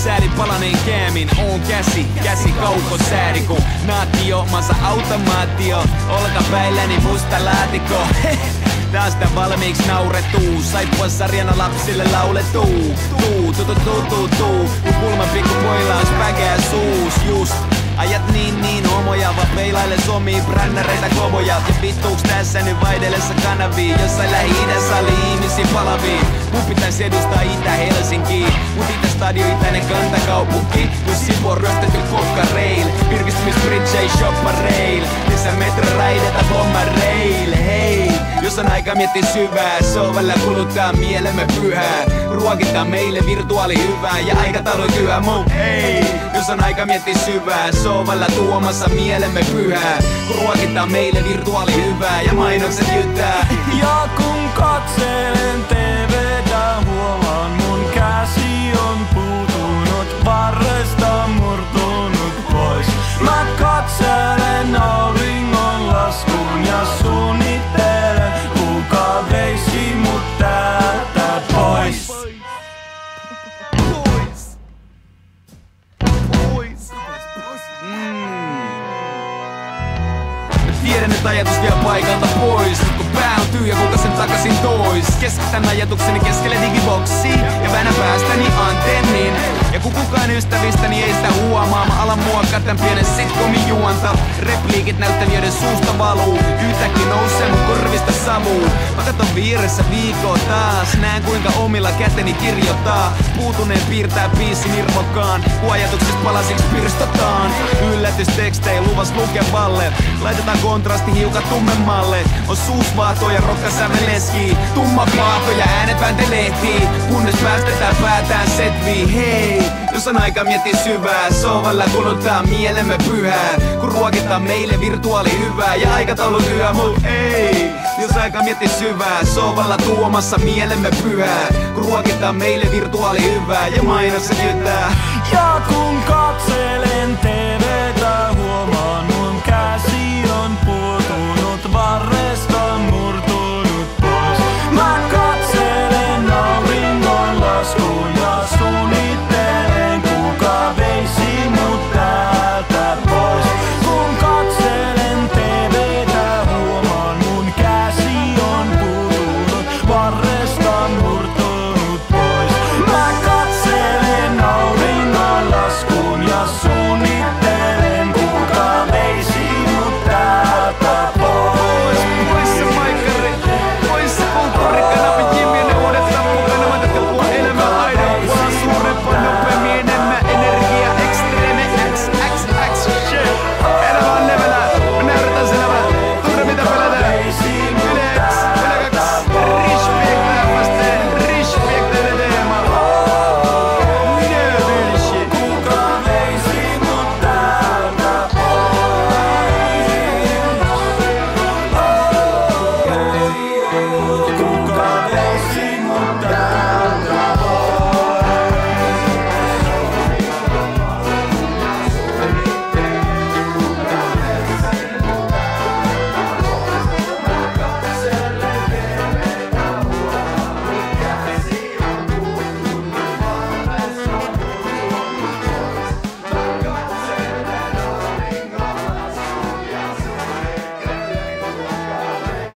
Sääli palaneen käämin, oon käsi kaukosääri. Kun naatio, massa automaatio, olkapäilläni musta laatikko. Taas sitä valmiiksi nauretuu, saippua sarjana lapsille lauletuu. Kun kulman pikkupoilla on späkeä suus, just. Ajat niin homoja, vaan peilaille somii brännäreitä kovoja. Ja vittuuks tässä nyt vaidellessa kanavia, jossain Lähi-idässä oli ihmisiä palavia. Mun pitäis edustaa Itä-Helsinkiä, mut Itä-stadio itäinen kantakaupunki. Jos Sipo on ryöstetty kokkareil, virkistymisbridgei shoppa rail. Lisää metroraideta bomma rail, hei. Jos on aika miettiä syvää, sovella kuluttaa mielemme pyhää. Ruokitaan meille virtuaali hyvää ja aikataulu kyhä mun ei. Jos on aika miettiä syvää, sovella tuomassa mielemme pyhää. Kun ruokitaan meille virtuaali hyvää ja mainokset jyttää. Ja kun katselen TVtä, huomaan mun käsi on puutunut, varresta murtunut pois. Mä katselen auringon laskun ja suunnittelen, kuka veisi mut täältä pois. Tiedän, että ajatus vie paikalta pois. Kun pää on tyhjä, kuka sen takasin tois. Keskitän ajatukseni keskelle digiboksiin ja väännän päästäni antennin. Ja kun kukaan ystävistäni ei sitä huomaa, mä alan muokkaa tän pienen sitcomin juonta. Repliikit näyttelijöiden suusta valuu, yhtäkkiä nousee mun korvista savuu. Mä katon vieressä viikkoa taas, näen kuinka omilla käteni kirjoittaa. Puutuneen piirtää biisin irvokkaan, kun ajatuksista palasiksi pirstotaan. Yllätystekstejä luvas lukevalle, laitetaan kontrasti hiukan tummemmalle. On suusvaato ja rokkasäveleskii, tumma vaato ja äänet vääntelehtii. Kunnes päästetään päätään setvii, hei. Jos on aika miettiä syvää, sovalla kuluttaa mielemme pyhää. Kun ruokitaan meille virtuaali hyvää ja aikataulu lyö mut ei. Jos aika miettiä syvää, sovalla tuomassa mielemme pyhää. Kun ruokitaan meille virtuaali hyvää ja mainokset jyttää. Ja kun katselen